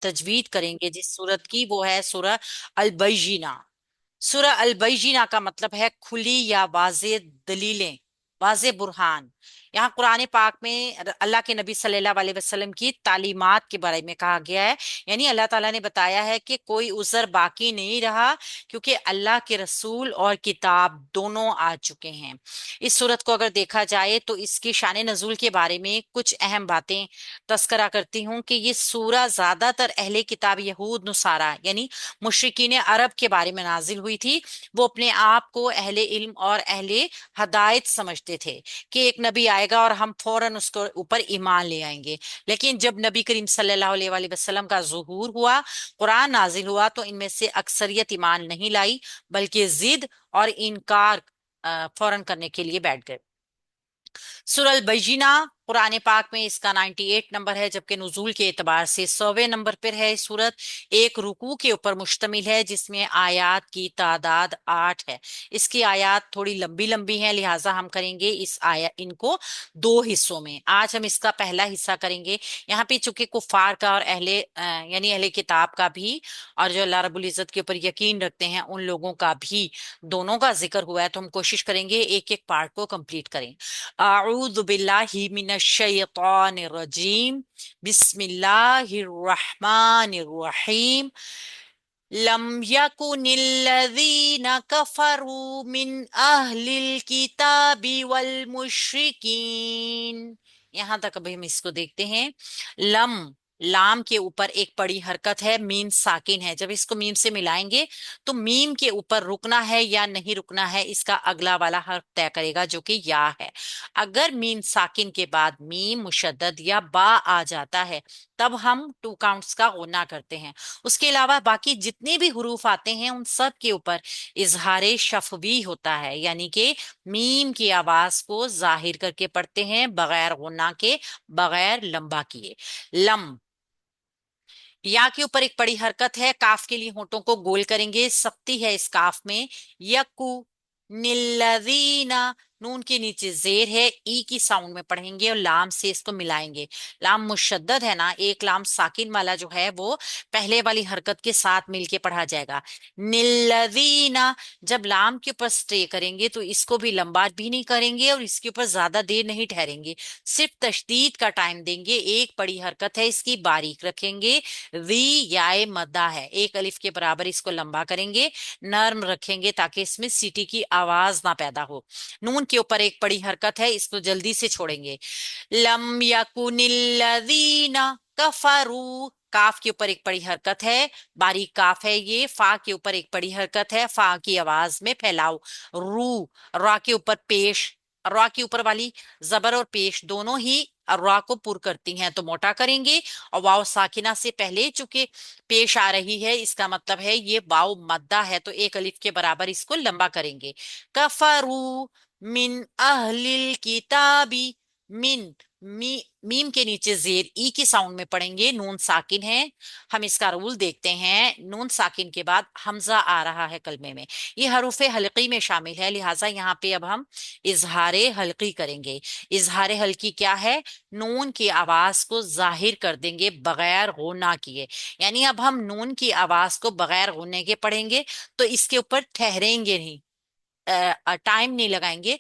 तजवीद करेंगे जिस सूरत की, वो है सूरह अल-बैयिना। सूरह अल-बैयिना का मतलब है खुली या वाज़े दलीलें, वाज़े बुरहान। यहाँ कुरान पाक में अल्लाह के नबी सल्लल्लाहु अलैहि वसल्लम की तालीमात के बारे में कहा गया है। यानी अल्लाह ताला ने बताया है कि कोई उज़र बाकी नहीं रहा, क्योंकि अल्लाह के रसूल और किताब दोनों आ चुके हैं। इस सूरत को अगर देखा जाए तो इसकी शान नज़ूल के बारे में कुछ अहम बातें तस्करा करती हूँ कि ये सूरा ज्यादातर अहले किताब यहूद नुसारा यानी मुशरिकीन अरब के बारे में नाजिल हुई थी। वो अपने आप को अहले इल्म और अहले हदायत समझते थे कि एक नबी आएगा और हम फौरन उसके ऊपर ईमान ले आएंगे। लेकिन जब नबी करीम सल्लल्लाहु अलैहि वसल्लम का ज़ुहूर हुआ, कुरान नाजिल हुआ, तो इनमें से अक्सरियत ईमान नहीं लाई, बल्कि जिद और इनकार फौरन करने के लिए बैठ गए। सूरह बैजीना कुरान पाक में इसका 98 नंबर है, जबकि नुजूल के एतबार से 100वें नंबर पर है। सूरत एक रुकू के ऊपर मुश्तमिल है जिसमें आयात की तादाद 8 है। इसकी आयात थोड़ी लंबी लंबी है, लिहाजा हम करेंगे इस आया इनको दो हिस्सों में। आज हम इसका पहला हिस्सा करेंगे। यहाँ पे चूंकि कुफार का और यानी अहले किताब का भी, और जो अल्लाह रब्बुल इज्जत के ऊपर यकीन रखते हैं उन लोगों का भी, दोनों का जिक्र हुआ है, तो हम कोशिश करेंगे एक एक पार्ट को कंप्लीट करें। अऊज़ु बिल्लाहि मिनश शैतानिर रजीम। बिस्मिल्लाहिर रहमानिर रहीम। लम यकुनिल्लज़ीना कफरू मिन अहलिल किताबि वल मुश्रिकीन। यहां तक अभी हम इसको देखते हैं। लम, लाम के ऊपर एक बड़ी हरकत है, मीम साकिन है। जब इसको मीम से मिलाएंगे तो मीम के ऊपर रुकना है या नहीं रुकना है, इसका अगला वाला हर्फ तय करेगा, जो कि या है। अगर मीम साकिन के बाद मीम मुशद्दद या बा आ जाता है, तब हम टू काउंट्स का गुना करते हैं। उसके अलावा बाकी जितने भी हुरूफ आते हैं उन सब के ऊपर इजहार शफवी होता है, यानी कि मीम की आवाज को जाहिर करके पढ़ते हैं, बगैर गुना के, बगैर लंबा किए। लम, या के ऊपर एक बड़ी हरकत है, काफ के लिए होंठों को गोल करेंगे, सख्ती है इस काफ में। यकु निल्लज़ीना, नून के नीचे जेर है, ई की साउंड में पढ़ेंगे और लाम से इसको मिलाएंगे। लाम मुशद्दद है ना, एक लाम साकिन वाला जो है वो पहले वाली हरकत के साथ मिलके पढ़ा जाएगा। निल्लज़ीना, जब लाम के ऊपर स्टे करेंगे तो इसको भी लंबा भी नहीं करेंगे और इसके ऊपर ज्यादा देर नहीं ठहरेंगे, सिर्फ तशदीद का टाइम देंगे। एक बड़ी हरकत है इसकी, बारीक रखेंगे। वी याए मद्दा है, एक अलिफ के बराबर इसको लंबा करेंगे, नर्म रखेंगे ताकि इसमें सीटी की आवाज ना पैदा हो। नून के ऊपर एक बड़ी हरकत है, इसको जल्दी से छोड़ेंगे। लम यकुनिल्लज़ीना कफरू, काफ के ऊपर एक बड़ी हरकत है, बारीक काफ है ये। फा के ऊपर एक बड़ी हरकत है, फा की आवाज में फैलाओ। रू, रा के ऊपर पेश, रा के ऊपर वाली जबर और पेश दोनों ही रा को पुर करती हैं, तो मोटा करेंगे। और वाव साकिना से पहले चूंकि पेश आ रही है, इसका मतलब है ये वाव मद्दा है, तो एक अलिफ के बराबर इसको लंबा करेंगे। कफरू मिन अहलिल किताबी, मिन, मीम के नीचे जेर ई की साउंड में पढ़ेंगे, नून साकिन है। हम इसका रूल देखते हैं, नून साकिन के बाद हमजा आ रहा है कलमे में, ये हरूफे हल्की में शामिल है, लिहाजा यहाँ पे अब हम इजहारे हल्की करेंगे। इजहारे हल्की क्या है? नून की आवाज को जाहिर कर देंगे बगैर गुना किए। यानी अब हम नून की आवाज को बगैर गुने के पढ़ेंगे, तो इसके ऊपर ठहरेंगे नहीं, टाइम नहीं लगाएंगे।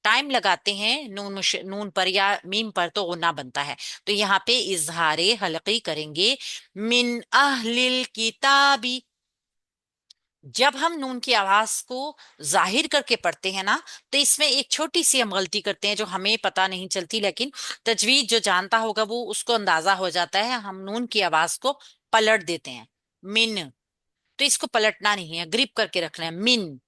टाइम लगाते हैं नून पर या मीम पर तो गुना बनता है। तो यहाँ पे इजहारे हल्की करेंगे, मिन अहलिल किताबी। जब हम नून की आवाज को जाहिर करके पढ़ते हैं ना, तो इसमें एक छोटी सी हम गलती करते हैं जो हमें पता नहीं चलती, लेकिन तजवीज जो जानता होगा वो उसको अंदाजा हो जाता है। हम नून की आवाज को पलट देते हैं, मिन। तो इसको पलटना नहीं है, ग्रिप करके रखना है, मिन,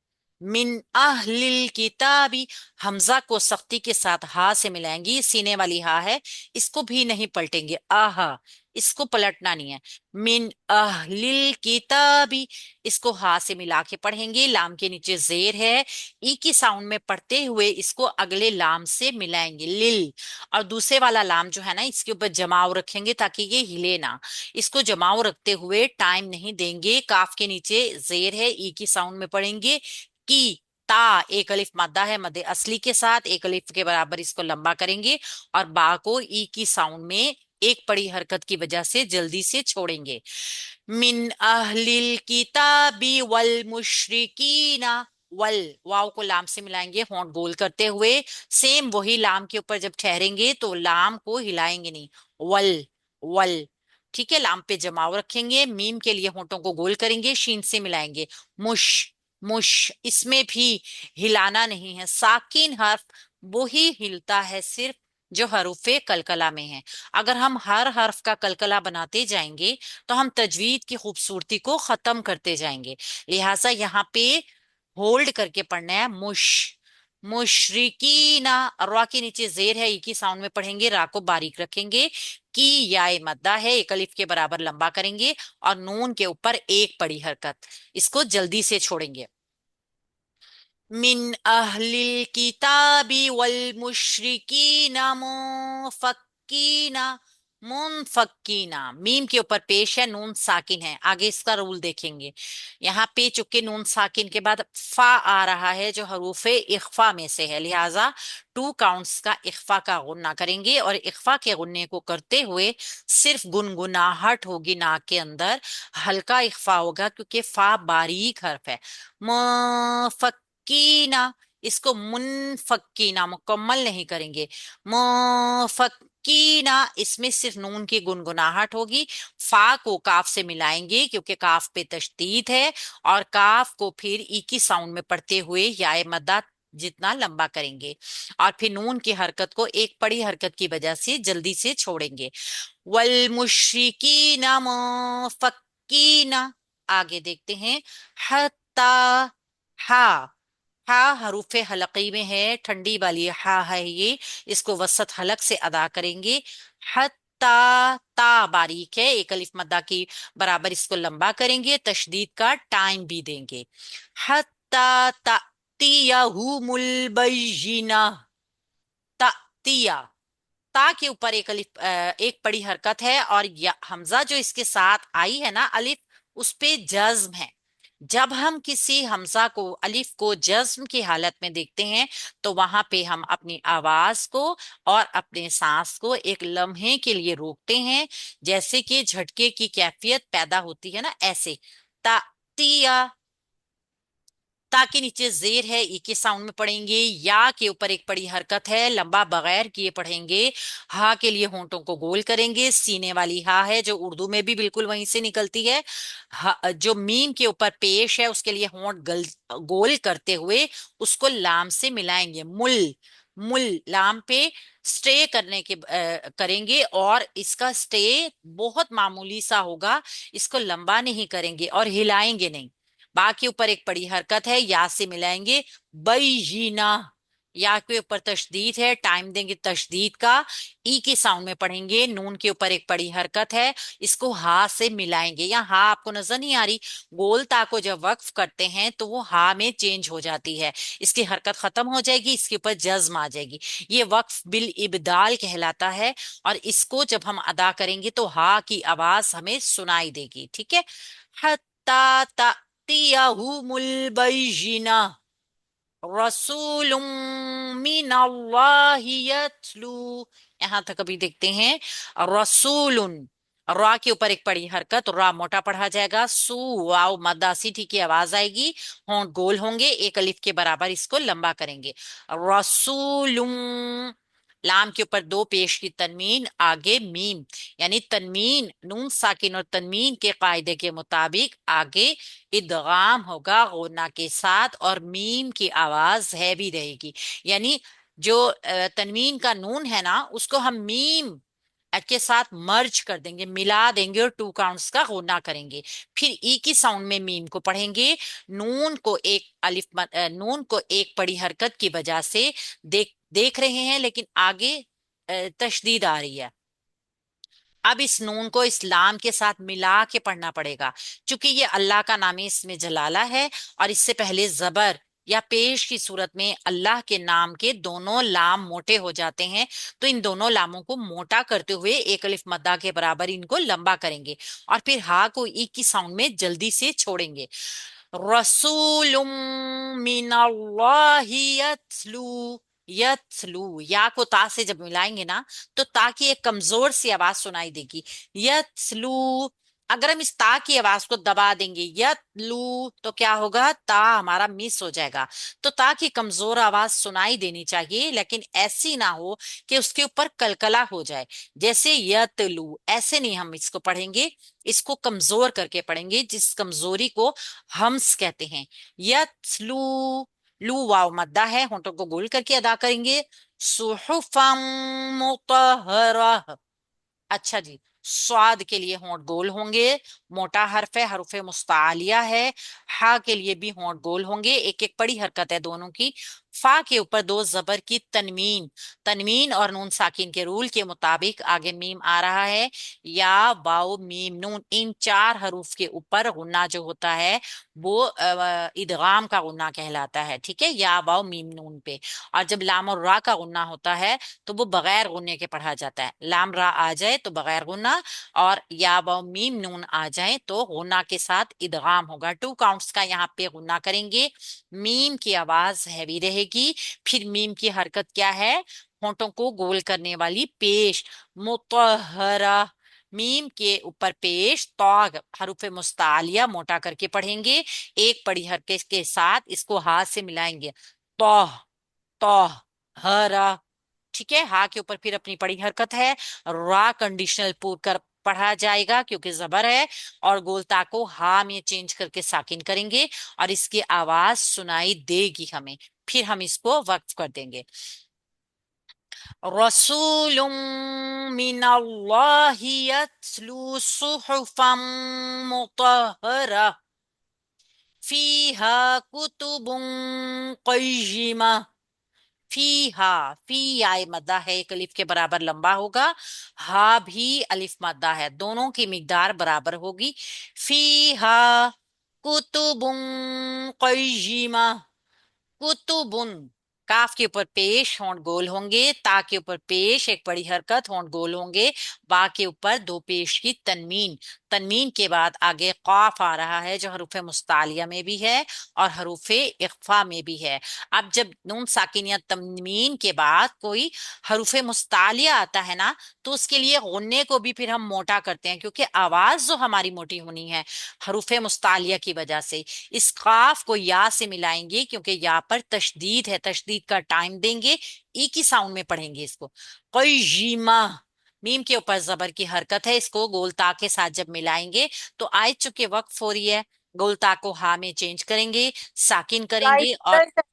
मिन अहलिल किताबी। हमजा को सख्ती के साथ हा से मिलाएंगी, सीने वाली हा है, इसको भी नहीं पलटेंगे, आहा, इसको पलटना नहीं है। मिन अहलिल किताबी, इसको हा से मिला के पढ़ेंगे, लाम के नीचे जेर है, ई की साउंड में पढ़ते हुए इसको अगले लाम से मिलाएंगे, लिल। और दूसरे वाला लाम जो है ना, इसके ऊपर जमाव रखेंगे ताकि ये हिले ना। इसको जमाव रखते हुए टाइम नहीं देंगे, काफ के नीचे जेर है, ई की साउंड में पढ़ेंगे, की, ता, एक अलिफ मादा है मदे असली के साथ, एक अलिफ के बराबर इसको लंबा करेंगे और बा को ई की साउंड में एक पड़ी हरकत की वजह से जल्दी से छोड़ेंगे। मिन अहलिल किताबी वल मुशरिकीना, वल, वाव को लाम से मिलाएंगे होंठ गोल करते हुए। सेम वही लाम के ऊपर जब ठहरेंगे तो लाम को हिलाएंगे नहीं, वल, वल। ठीक है, लाम पे जमाव रखेंगे, मीम के लिए होंठों को गोल करेंगे, शीन से मिलाएंगे, मुश, मुश। इसमें भी हिलाना नहीं है, साकिन हर्फ वो ही हिलता है सिर्फ जो हरूफे कलकला में है। अगर हम हर हर्फ का कलकला बनाते जाएंगे तो हम तजवीद की खूबसूरती को खत्म करते जाएंगे। लिहाजा यहाँ पे होल्ड करके पढ़ना है, मुश, मुशरिकीना। रा के नीचे जेर है, एक ही साउंड में पढ़ेंगे, रा को बारीक रखेंगे। की याए मद्दा है, एक अलिफ के बराबर लंबा करेंगे और नून के ऊपर एक पड़ी हरकत, इसको जल्दी से छोड़ेंगे। मिन अहलिल किताबी वल मुशरिकीना मुनफक्कीना, मुनफक्कीना। मीम के ऊपर पेश है, नून साकिन है, आगे इसका रूल देखेंगे। यहाँ पे चूंकि नून साकिन के बाद फा आ रहा है जो हरूफे इख्फा में से है, लिहाजा 2 काउंट्स का इख्फा का गुन्ना करेंगे और इख्फा के गुन्ने को करते हुए सिर्फ गुनगुनाहट होगी नाक के अंदर, हल्का इख्फा होगा क्योंकि फा बारीक हर्फ है। कीना, इसको मुनफक्कीना मुकम्मल नहीं करेंगे, मुफक्कीना, इसमें सिर्फ नून की गुनगुनाहट होगी। फा को काफ से मिलाएंगे क्योंकि काफ पे तशदीद है, और काफ को फिर ई की साउंड में पढ़ते हुए याए मद्दा जितना लंबा करेंगे, और फिर नून की हरकत को एक पड़ी हरकत की वजह से जल्दी से छोड़ेंगे। वल मुशरिकीना मुफक्कीना। आगे देखते हैं, हत्ता, हा, हा हरूफे हलकी में है, ठंडी वाली हा है ये, इसको वसत हलक से अदा करेंगे। हत्ता, ता बारीक है, एक अलिफ मद्दा की बराबर इसको लंबा करेंगे, तशदीद का टाइम भी देंगे। हत्ता तातियहुमुल बय्यिना, तातिया, ता के ऊपर एक अलिफ एक बड़ी हरकत है, और हमजा जो इसके साथ आई है ना अलिफ, उस पे जज्म है। जब हम किसी हमजा को, अलिफ को जज्म की हालत में देखते हैं तो वहां पे हम अपनी आवाज को और अपने सांस को एक लम्हे के लिए रोकते हैं, जैसे कि झटके की कैफियत पैदा होती है ना, ऐसे। तातिया, ता के नीचे जेर है, ई के साउंड में पढ़ेंगे। या के ऊपर एक पड़ी हरकत है, लंबा बगैर किए पढ़ेंगे। हा के लिए होंठों को गोल करेंगे, सीने वाली हा है जो उर्दू में भी बिल्कुल वहीं से निकलती है। जो मीम के ऊपर पेश है उसके लिए होंठ गोल करते हुए उसको लाम से मिलाएंगे, मुल, मुल। लाम पे स्टे करने के करेंगे, और इसका स्टे बहुत मामूली सा होगा, इसको लंबा नहीं करेंगे और हिलाएंगे नहीं। बा के ऊपर एक बड़ी हरकत है, या से मिलाएंगे, बैयीना। या के ऊपर तशदीद है, टाइम देंगे तशदीद का। ई के साउंड में पढ़ेंगे, नून के ऊपर एक बड़ी हरकत है, इसको हा से मिलाएंगे। या हा आपको नजर नहीं आ रही, गोल ता को जब वक्फ करते हैं तो वो हा में चेंज हो जाती है, इसकी हरकत खत्म हो जाएगी, इसके ऊपर जज्म आ जाएगी। ये वक्फ बिल इबदाल कहलाता है, और इसको जब हम अदा करेंगे तो हा की आवाज हमें सुनाई देगी। ठीक है, हत्ता तियहुमुल बय्यिना रसूलुम मिनल्लाहि यत्लू। यहां तक अभी देखते हैं, रसूलुन, रा के ऊपर एक पड़ी हरकत, रा मोटा पढ़ा जाएगा, सू वाव मद्दासी ठीक की आवाज आएगी, होंठ गोल होंगे, एक अलिफ के बराबर इसको लंबा करेंगे, रसूलुम। लाम के ऊपर दो पेश की तनवीन, आगे मीम, यानी तनवीन, नून साकिन और तनवीन के कायदे के मुताबिक आगे इदगाम होगा गुन्ना के साथ, और मीम की आवाज है भी रहेगी। यानी जो तनवीन का नून है ना, उसको हम मीम के साथ मर्ज कर देंगे, मिला देंगे, और 2 काउंट्स का गुना करेंगे। फिर ई की साउंड में मीम को पढ़ेंगे, नून को एक नून को एक बड़ी हरकत की वजह से देख देख रहे हैं, लेकिन आगे तशदीद आ रही है। अब इस नून को इस्लाम के साथ मिला के पढ़ना पड़ेगा, क्योंकि ये अल्लाह का नाम है, इसमें जलाला है, और इससे पहले जबर या पेश की सूरत में अल्लाह के नाम के दोनों लाम मोटे हो जाते हैं, तो इन दोनों लामों को मोटा करते हुए एक अलिफ मद्दा के बराबर इनको लंबा करेंगे, और फिर हा को ई की साउंड में जल्दी से छोड़ेंगे। रसूलुम मिनल्लाहि यत्लू, यत्लू, या को ता से जब मिलाएंगे ना तो ता की एक कमजोर सी आवाज सुनाई देगी, यत्लू। अगर हम इस ता की आवाज को दबा देंगे यत्लू तो क्या होगा, ता हमारा मिस हो जाएगा। तो ता की कमजोर आवाज सुनाई देनी चाहिए, लेकिन ऐसी ना हो कि उसके ऊपर कलकला हो जाए, जैसे यतलू ऐसे नहीं हम इसको पढ़ेंगे। इसको कमजोर करके पढ़ेंगे, जिस कमजोरी को हम्स कहते हैं। यतलू, लू वाव मद्दा है, होंठों को गोल करके अदा करेंगे। सुहुफम मुतहरा। अच्छा जी, स्वाद के लिए होंठ गोल होंगे, मोटा हर्फ है, हरूफे मुस्तालिया है। हा के लिए भी होंठ गोल होंगे, एक एक बड़ी हरकत है दोनों की। फा के ऊपर दो जबर की तनवीन, तनवीन और नून साकिन के रूल के मुताबिक आगे मीम आ रहा है। या वाओ मीम नून, इन चार हरूफ के ऊपर गुन्ना जो होता है वो इदगाम का गुन्ना कहलाता है, ठीक है, या वाओ मीम नून पे। और जब लाम और रा का गुन्ना होता है तो वो बगैर गुन्ने के पढ़ा जाता है। लाम रा आ जाए तो बगैर गुन्ना, और या व मीम नून आ जाए तो गुन्ना के साथ इदगाम होगा। टू काउंट्स का यहाँ पे गुन्ना करेंगे। मीम की आवाज हैवी रहेगी। फिर मीम की हरकत क्या है, होंठों को गोल करने वाली पेश, मुतहरा। मीम के ऊपर पेश, तो हरूफ मुस्तालिया मोटा करके पढ़ेंगे, एक बड़ी हरकत के साथ इसको हाथ से मिलाएंगे, तो तो हरा। ठीक है, हा के ऊपर फिर अपनी पड़ी हरकत है, रा कंडीशनल पूर कर पढ़ा जाएगा क्योंकि जबर है, और गोलता को हा में चेंज करके साकिन करेंगे और इसकी आवाज सुनाई देगी हमें। फिर हम इसको वक्फ कर देंगे। रसूलुम मिनल्लाहि यत्लू सुहुफम मुतहरा फीहा कुतुबुन क़य्यिमा। फी हा, फी आए मद्दा है, एक अलिफ के बराबर लंबा होगा। हा भी अलिफ मद्दा है, दोनों की मिकदार बराबर होगी। फी हा कुतुबुन क़य्यिमा। कुतुबुन, काफ के ऊपर पेश होंठ गोल होंगे, ता के ऊपर पेश एक बड़ी हरकत होंठ गोल होंगे, बा के ऊपर दो पेश की तनमीन। तनमीन के बाद आगे काफ आ रहा है जो हरूफे मुस्तालिया में भी है और हरूफे इख्फा में भी है। अब जब नून साकिन या तनमीन के बाद कोई हरूफे मुस्तालिया आता है ना तो उसके लिए गुन्ने को भी फिर हम मोटा करते हैं, क्योंकि आवाज जो हमारी मोटी होनी है हरूफे मुस्तालिया की वजह से। इस काफ को या से मिलाएंगे क्योंकि या पर तशदीद है, तशदीद का टाइम देंगे, ई की साउंड में पढ़ेंगे इसको। क़य्यिमा, मीम के ऊपर जबर की हरकत है, इसको गोलता के साथ जब मिलाएंगे तो आयत चुके वक्फ हो रही है, गोलता को हा में चेंज करेंगे, साकिन करेंगे और Lighter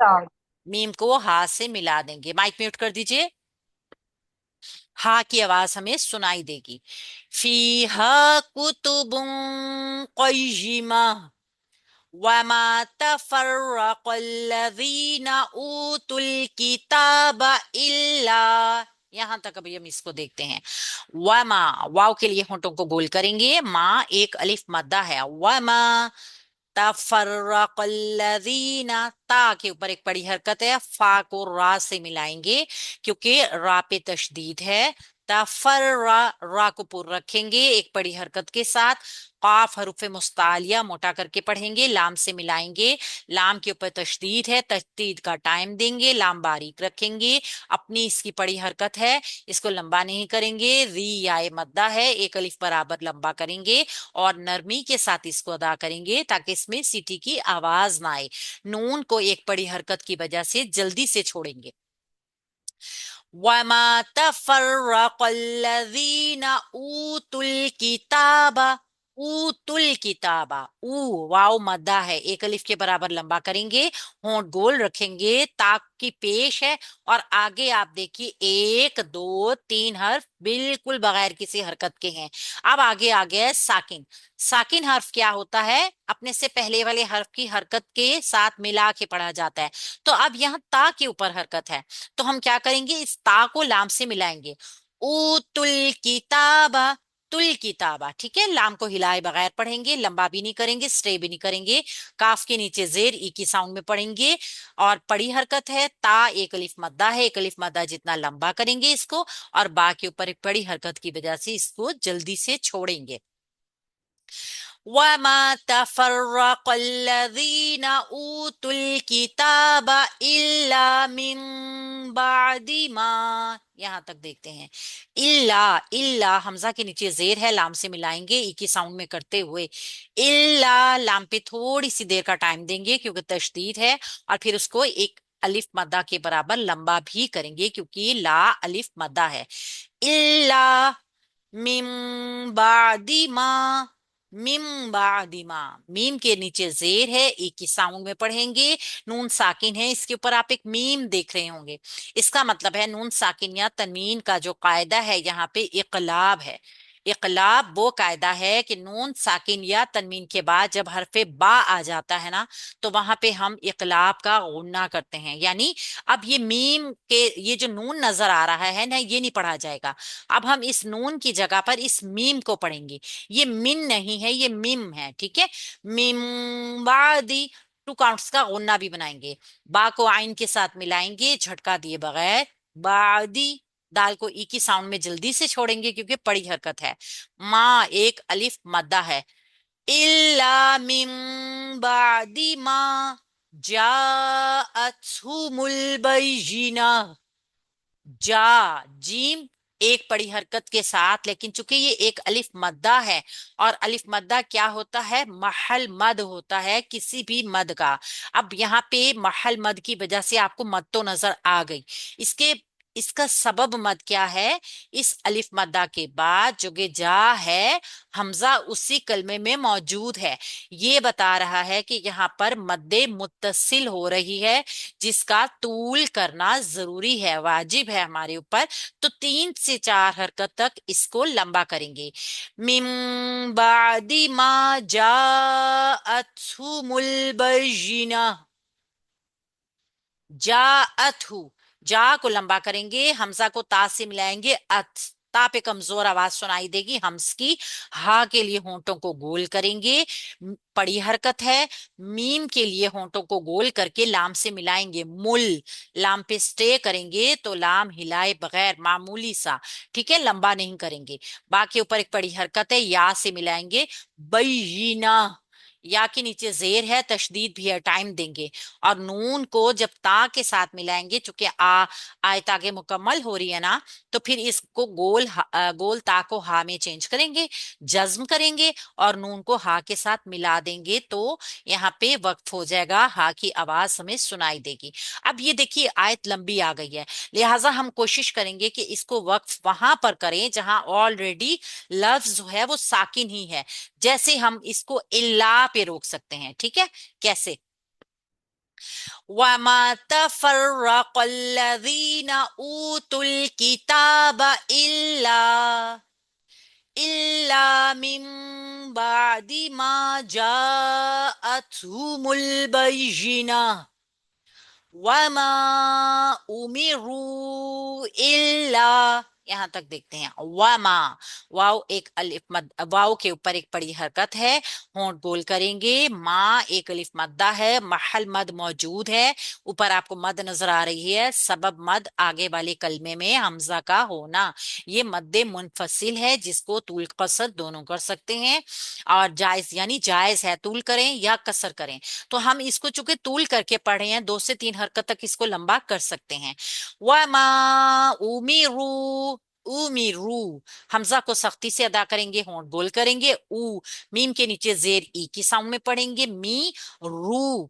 sound. मीम को हा से मिला देंगे। माइक म्यूट कर दीजिए। हा की आवाज हमें सुनाई देगी। फीहा कुतुबुन क़य्यिमा वमा तफर्रक़ल्लज़ीना ऊतुल किताब इल्ला। यहां तक अभी हम इसको देखते हैं। वमा, वाव के लिए होंठों को गोल करेंगे, माँ एक अलिफ मद्दा है, वमा तफर्रक़ल्लज़ीना, ता के ऊपर एक बड़ी हरकत है, फा को रा से मिलाएंगे क्योंकि रा पे तशदीद है। तफर्रा, रा को पुर रखेंगे एक बड़ी हरकत के साथ। काफ हरूफे मुस्तालिया मोटा करके पढ़ेंगे, लाम से मिलाएंगे, लाम के ऊपर तशदीद है, तशदीद का टाइम देंगे, लाम बारीक रखेंगे, अपनी इसकी पड़ी हरकत है, इसको लंबा नहीं करेंगे। री आए मद्दा है, एक अलिफ बराबर लंबा करेंगे और नरमी के साथ इसको अदा करेंगे ताकि इसमें सीटी की आवाज ना आए। नून को एक बड़ी हरकत की वजह से जल्दी से छोड़ेंगे। वमा तफर्रक़ल्लज़ीना ऊतुल किताबा, ऊतुल किताबा, ऊ वाव मद्दा है, एक अलिफ के बराबर लंबा करेंगे, होंठ गोल रखेंगे, ताक की पेश है, और आगे आप देखिए एक दो तीन हर्फ बिल्कुल बगैर किसी हरकत के हैं। अब आगे आ गया है साकिन। साकिन हर्फ क्या होता है, अपने से पहले वाले हर्फ की हरकत के साथ मिला के पढ़ा जाता है। तो अब यहाँ ता के ऊपर हरकत है तो हम क्या करेंगे, इस ता को लाम से मिलाएंगे। उतुल किताबा, तुल किताबा, ठीक है, लाम को हिलाए बगैर पढ़ेंगे, लंबा भी नहीं करेंगे, स्ट्रे भी नहीं करेंगे, काफ के नीचे जेर ई की साउंड में पढ़ेंगे। और पड़ी हरकत है, ता एक अलिफ मद्दा है, एक अलिफ मद्दा जितना लंबा करेंगे इसको, और बा के ऊपर एक बड़ी हरकत की वजह से इसको जल्दी से छोड़ेंगे। وَمَا تَفَرَّقَ الَّذِينَ أُوتُوا الْكِتَابَ إِلَّا مِن بَعْدِ مَا، یہاں تک دیکھتے ہیں. الا، الا حمزہ کے نیچے زیر ہے، لام سے ملائیں گے ایک ہی ساؤنڈ میں کرتے ہوئے. الا، لام پہ تھوڑی سی دیر کا ٹائم دیں گے کیونکہ تشدید ہے، اور پھر اس کو ایک الف مدہ کے برابر لمبا بھی کریں گے کیونکہ یہ لا الف مدہ ہے. الا من بعد ما، من بعد ما، میم کے نیچے زیر ہے، ایک ہی ساؤنڈ میں پڑھیں گے. نون ساکن ہے، اس کے اوپر آپ ایک میم دیکھ رہے ہوں گے. اس کا مطلب ہے نون ساکن یا تنوین کا جو قاعدہ ہے یہاں پہ اقلاب ہے. اقلاب وہ قاعدہ ہے کہ نون ساکن یا تنوین کے بعد جب حرف با آ جاتا ہے نا، تو وہاں پہ ہم اقلاب کا غنہ کرتے ہیں. یعنی اب یہ میم کے یہ جو نون نظر آ رہا ہے نا، یہ نہیں پڑھا جائے گا. اب ہم اس نون کی جگہ پر اس میم کو پڑھیں گے. یہ من نہیں ہے، یہ میم ہے. ٹھیک ہے، میم بعدی، ٹو کاؤنٹس کا غنہ بھی بنائیں گے. با کو آئین کے ساتھ ملائیں گے جھٹکا دیے بغیر. بعدی، دال کو ای کی ساؤنڈ میں جلدی سے چھوڑیں گے کیونکہ بڑی حرکت ہے. ما ایک الف مدہ ہے. الا من بعد ما جاءتهم البینہ. جا، جیم ایک بڑی حرکت کے ساتھ، لیکن چونکہ یہ ایک الف مدہ ہے، اور الف مدہ کیا ہوتا ہے؟ محل مد ہوتا ہے کسی بھی مد کا. اب یہاں پہ محل مد کی وجہ سے آپ کو مد تو نظر آ گئی. اس کا سبب مد کیا ہے؟ اس الف مدہ کے بعد جو کہ جا ہے، حمزہ اسی کلمے میں موجود ہے. یہ بتا رہا ہے کہ یہاں پر مد متصل ہو رہی ہے جس کا طول کرنا ضروری ہے، واجب ہے ہمارے اوپر. تو 3 سے 4 حرکت تک اس کو لمبا کریں گے. من بعد ما جاءتهم البینہ. جاءتہ، جا کو لمبا کریں گے، حمزہ کو تا سے ملائیں گے. تا پہ کمزور آواز سنائی دے گی ہمس کی. ہا کے لیے ہونٹوں کو گول کریں گے، پڑی حرکت ہے. میم کے لیے ہونٹوں کو گول کر کے لام سے ملائیں گے. مل، لام پہ سٹے کریں گے تو لام ہلائے بغیر معمولی سا، ٹھیک ہے، لمبا نہیں کریں گے. با کے اوپر ایک پڑی حرکت ہے، یا سے ملائیں گے. بینہ، یا کے نیچے زیر ہے، تشدید بھی ہے، ٹائم دیں گے. اور نون کو جب تا کے ساتھ ملائیں گے، چونکہ آیت آگے مکمل ہو رہی ہے نا، تو پھر اس کو گول تا کو ہا میں چینج کریں گے، جزم کریں گے، اور نون کو ہا کے ساتھ ملا دیں گے تو یہاں پہ وقف ہو جائے گا، ہا کی آواز ہمیں سنائی دے گی. اب یہ دیکھیے آیت لمبی آ گئی ہے، لہٰذا ہم کوشش کریں گے کہ اس کو وقف وہاں پر کریں جہاں آلریڈی لفظ جو ہے وہ ساکن ہی ہے. جیسے ہم اس کو الا پہ روک سکتے ہیں. ٹھیک ہے، کیسے؟ وَمَا تَفَرَّقَ الَّذِينَ أُوتُوا الْكِتَابَ إِلَّا مِن بَعْدِ مَا جَاءَتْهُمُ الْبَيِّنَةُ وَمَا أُمِرُوا إِلَّا، یہاں تک دیکھتے ہیں. وما، واو ایک الف مد، واو کے اوپر ایک بڑی حرکت ہے، ہونٹ گول کریں گے. ما ایک الف مدہ ہے، محل مد موجود ہے. اوپر آپ کو مد نظر آ رہی ہے، سبب مد آگے والے کلمے میں حمزہ کا ہونا. یہ مد منفصل ہے جس کو طول قصر دونوں کر سکتے ہیں، اور جائز یعنی جائز ہے طول کریں یا قصر کریں. تو ہم اس کو چونکہ طول کر کے پڑھے ہیں، 2 سے 3 حرکت تک اس کو لمبا کر سکتے ہیں. وَمَا أُمِرُوا، امیرو، حمزہ کو سختی سے ادا کریں گے، ہونٹ گول کریں گے. او، میم کے نیچے زیر ای کی ساؤنڈ میں پڑھیں گے. می رو،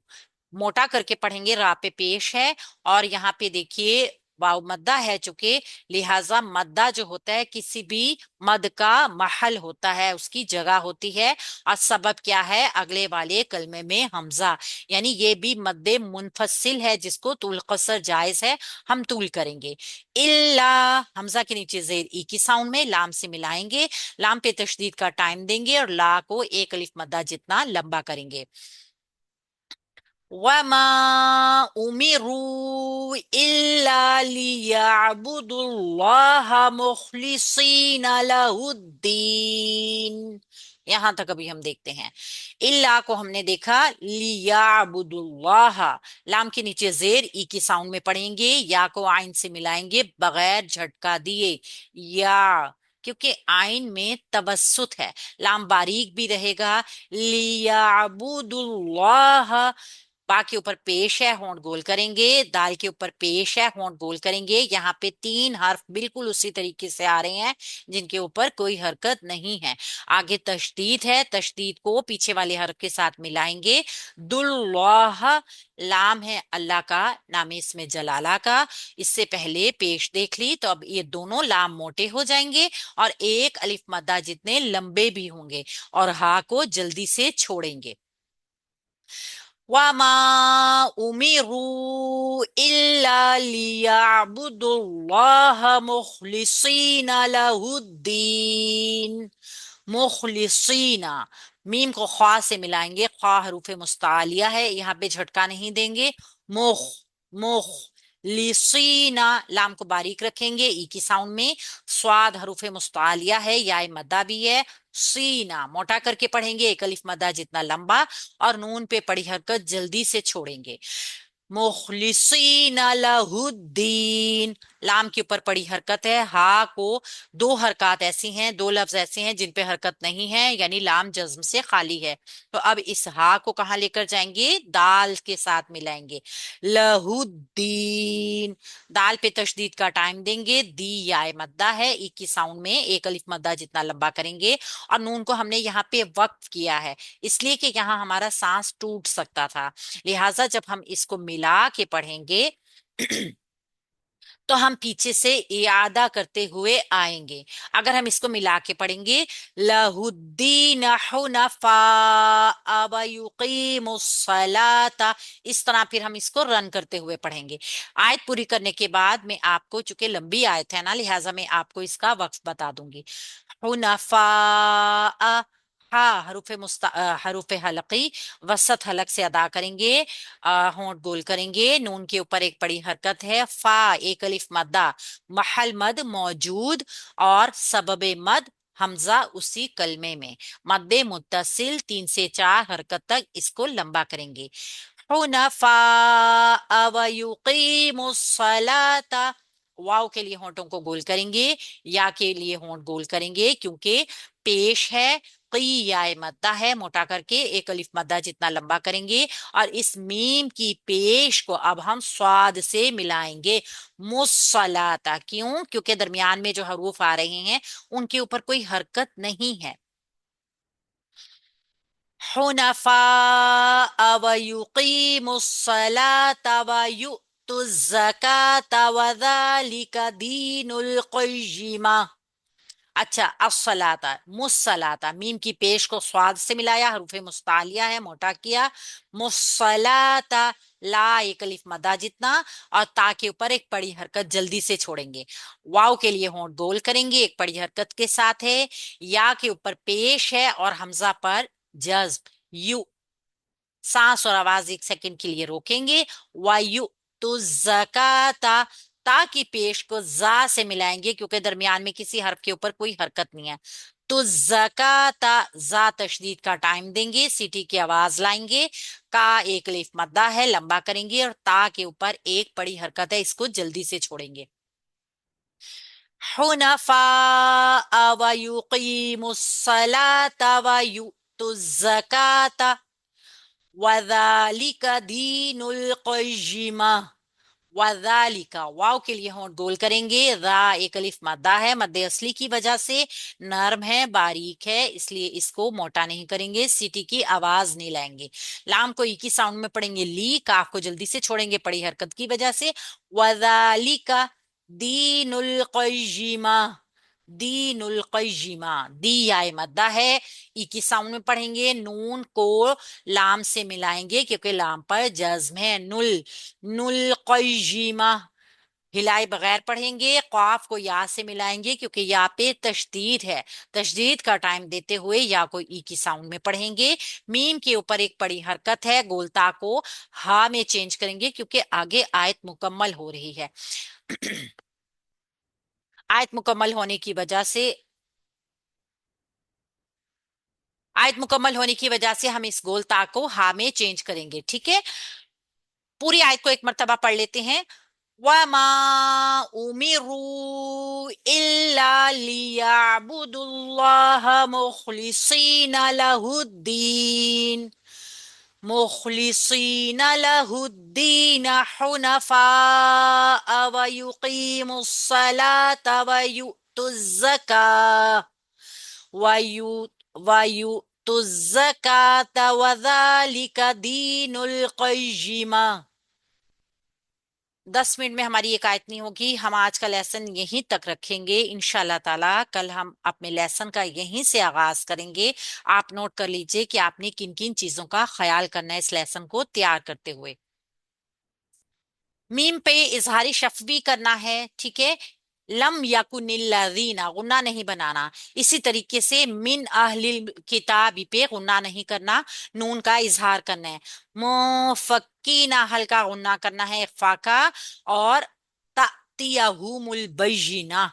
موٹا کر کے پڑھیں گے، را پہ پیش ہے. اور یہاں پہ دیکھیے واو مدہ ہے چونکہ، لہٰذا مدہ جو ہوتا ہے کسی بھی مد کا محل ہوتا ہے، اس کی جگہ ہوتی ہے. اور سبب کیا ہے؟ اگلے والے کلمے میں حمزہ، یعنی یہ بھی مد منفصل ہے جس کو طول قصر جائز ہے، ہم طول کریں گے. الا، حمزہ کے نیچے زیر ای کی ساؤنڈ میں لام سے ملائیں گے، لام پہ تشدید کا ٹائم دیں گے، اور لا کو ایک الف مدہ جتنا لمبا کریں گے. وَمَا أُمِرُوا إِلَّا لِيَعْبُدُوا اللَّهَ مُخْلِصِينَ لَهُ الدِّينَ. یہاں تک ابھی ہم دیکھتے ہیں. اللہ کو ہم نے دیکھا، لِيَعْبُدُوا اللَّهَ، لام کے نیچے زیر ای کی ساؤنڈ میں پڑھیں گے، یا کو آئین سے ملائیں گے بغیر جھٹکا دیے. یا، क्योंकि आइन में तवस्सुत है, लाम बारीक भी रहेगा। लियाबुदुल्लाह, बा के ऊपर पेश है, होंठ गोल करेंगे। दाल के ऊपर पेश है, होंठ गोल करेंगे। यहाँ पे तीन हर्फ बिल्कुल उसी तरीके से आ रहे हैं जिनके ऊपर कोई हरकत नहीं है। आगे तशदीद है, तशदीद को पीछे वाले हर्फ के साथ मिलाएंगे। दुल्लाह, लाम है अल्लाह का, नाम इसमें जलाला का। इससे पहले पेश देख ली, तो अब ये दोनों लाम मोटे हो जाएंगे और एक अलिफ मद्दा जितने लंबे भी होंगे, और हा को जल्दी से छोड़ेंगे। वमा उमिरू इल्ला लियअबुदुल्लाह मुखलिसीना लहुद्दीन। मुखलिसीना, मीम को ख्वा से मिलाएंगे, ख्वा हरूफ मुस्तालिया है, यहाँ पे झटका नहीं देंगे। मुख, मुख लिसीना, लाम को बारीक रखेंगे ई की साउंड में। स्वाद हरूफ मुस्तालिया है, या मद्दा भी है। सीना मोटा करके पढ़ेंगे, एक अलिफ मद्दा जितना लंबा, और नून पे पड़ी हरकत जल्दी से छोड़ेंगे। मुखलिसीन लहुद्दीन, लाम के ऊपर पड़ी हरकत है। हा को दो हरकत ऐसी हैं, दो लफ्ज ऐसे हैं जिन पे हरकत नहीं है, यानी लाम जज्म से खाली है। तो अब इस हा को कहाँ लेकर जाएंगे? दाल के साथ मिलाएंगे। लहुद्दीन, दाल पे तशदीद का टाइम देंगे। दी या मद्दा है, ई की साउंड में एक अलिफ मद्दा जितना लंबा करेंगे। और नून को हमने यहाँ पे वक्फ किया है, इसलिए कि यहाँ हमारा सांस टूट सकता था। लिहाजा जब हम इसको मिला के पढ़ेंगे तो हम पीछे से इयादा करते हुए आएंगे। अगर हम इसको मिला के पढ़ेंगे, लहुद्दीन हुनफा व युकीमुस्सलाता, इस तरह फिर हम इसको रन करते हुए पढ़ेंगे। आयत पूरी करने के बाद मैं आपको, चूंकि लंबी आयत है ना, लिहाजा मैं आपको इसका वक्फ बता दूंगी। हुनफा, हरूफ हलकी, वसत हलक से अदा करेंगे। होंठ गोल करेंगे। नून के ऊपर एक बड़ी हरकत है। फा, एक अलिफ मद्दा, महल मद मौजूद, और सबबे मद हमजा उसी कलमे में। मद्दे मुत्तसिल, 3 से 4 हरकत तक इसको लंबा करेंगे। हुनफा व युकीमुस्सलाता, वाव के लिए होंठों को गोल करेंगे, या के लिए होंठ गोल करेंगे, क्योंकि पेश है। कई या मद्दा है, मोटा करके एक अलिफ मद्दा जितना लंबा करेंगे। और इस मीम की पेश को अब हम स्वाद से मिलाएंगे। मुस्सलाता, क्यों? क्योंकि दरमियान में जो हरूफ आ रहे हैं उनके ऊपर कोई हरकत नहीं है। हुनफा व युकीमुस्सलाता व युतुज़्ज़काता व ज़ालिका दीनुल क़य्यिमा। अच्छा, अस्सलाता, मुस्सलाता, मीम की पेश को स्वाद से मिलाया, हरूफे मुस्तालिया है, मोटा किया। मुस्सलाता, ला एक अलिफ मदा जितना, और ता के ऊपर एक बड़ी हरकत जल्दी से छोड़ेंगे। वाव के लिए होंठ गोल करेंगे, एक बड़ी हरकत के साथ है। या के ऊपर पेश है और हमजा पर जज्ब, यू। सांस और आवाज 1 सेकंड के लिए रोकेंगे। वायु तो जकाता, ता की पेश को जा से मिलाएंगे, क्योंकि दरमियान में किसी हर्फ के ऊपर कोई हरकत नहीं है। तो जकाता, जा तशदीद का टाइम देंगे, सीटी की आवाज लाएंगे। का एक लिफ मद्दा है, लंबा करेंगे, और ता के ऊपर एक बड़ी हरकत है, इसको जल्दी से छोड़ेंगे। हुनफा व युकीमुस्सलाता व युतुज़्ज़काता वज़ालिका दीनुल क़य्यिमा। वज़ालिका, वाव के लिए होंठ गोल करेंगे। रा एक अलिफ मद्दा है, मद्दे असली की वजह से नर्म है, बारीक है, इसलिए इसको मोटा नहीं करेंगे, सीटी की आवाज नहीं लाएंगे। लाम को ई की साउंड में पढ़ेंगे। ली, काफ को जल्दी से छोड़ेंगे पड़ी हरकत की वजह से। वज़ालिका दीनुल क़य्यिमा, दीनुल क़य्यिमा, दी आए मद्दा है, ई की साउंड में पढ़ेंगे। नून को लाम से मिलाएंगे, क्योंकि लाम पर जज्म है। नुल, नुल क़य्यिमा, हिलाए बगैर पढ़ेंगे। क़ाफ को या से मिलाएंगे, क्योंकि या पे तशदीद है, तशदीद का टाइम देते हुए या को ई की साउंड में पढ़ेंगे। मीम के ऊपर एक बड़ी हरकत है, गोलता को हा में चेंज करेंगे, क्योंकि आगे आयत मुकम्मल हो रही है। आयत मुकम्मल होने की वजह से, आयत मुकम्मल होने की वजह से हम इस गोलता को हा में चेंज करेंगे। ठीक है, पूरी आयत को एक मर्तबा पढ़ लेते हैं। वमा उमिरू इल्ला लियअबुदुल्लाह मुखलिसीना लहुद्दीन मुखलिसीन लहुद्दीन हुनफा व युकीमुस्सलात व युतुज़्ज़का व यु व युतुज़्ज़कात व ज़ालिका दीनुल क़य्यिमा। 10 मिनट में हमारी एक आयत नहीं होगी। हम आज का लेसन यहीं तक रखेंगे इंशाल्लाह ताला। कल हम अपने लेसन का यहीं से आगाज करेंगे। आप नोट कर लीजिए कि आपने किन किन चीजों का ख्याल करना है इस लेसन को तैयार करते हुए। मीम पे इजहारी शफ्वी करना है, ठीक है। लम यकुनिल्लज़ीना गुन्ना नहीं बनाना। इसी तरीके से मिन अहलिल किताबी पे गुन्ना नहीं करना, नून का इजहार करना है। मुफक्कीना हल्का गुन्ना करना है इख्फा का। और तातियहुमुल बय्यिना,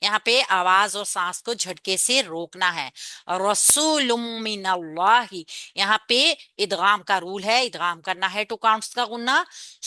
यहाँ पे आवाज और सांस को झटके से रोकना है। रसूलुम मिनल्लाहि, यहाँ पे इदगाम का रूल है, इदगाम करना है 2 काउंट्स का गुन्ना।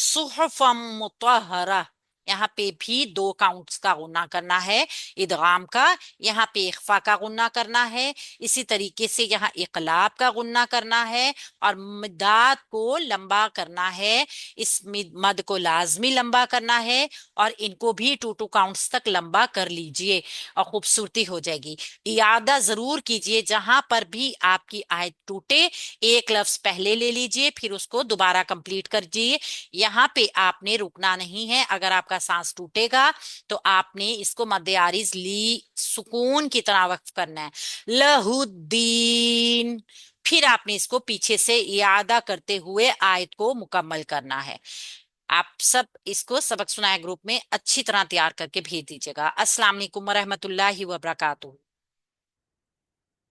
सुहफम मुतहहरा, यहाँ पे भी 2 काउंट्स का गुन्ना करना है इदगाम का। यहाँ पे इख्फा का गुन्ना करना है। इसी तरीके से यहाँ इकलाब का गुन्ना करना है और मदाद को लंबा करना है। इस मद को लाजमी लंबा करना है और इनको भी 2 काउंट्स तक लंबा कर लीजिए और खूबसूरती हो जाएगी। इयादा जरूर कीजिए, जहां पर भी आपकी आयत टूटे एक लफ्ज पहले ले लीजिए, फिर उसको दोबारा कंप्लीट करिए। यहाँ पे आपने रुकना नहीं है। अगर आपका सांस टूटेगा तो आपने इसको मद्दे आरिज ली सुकून की तरह वक्फ करना है। लहुद्दीन, फिर आपने इसको पीछे से इयादा करते हुए आयत को मुकम्मल करना है। आप सब इसको सबक सुनाए ग्रुप में अच्छी तरह तैयार करके भेज दीजिएगा। अस्सलाम वालेकुम व रहमतुल्लाहि व बरकातुहू।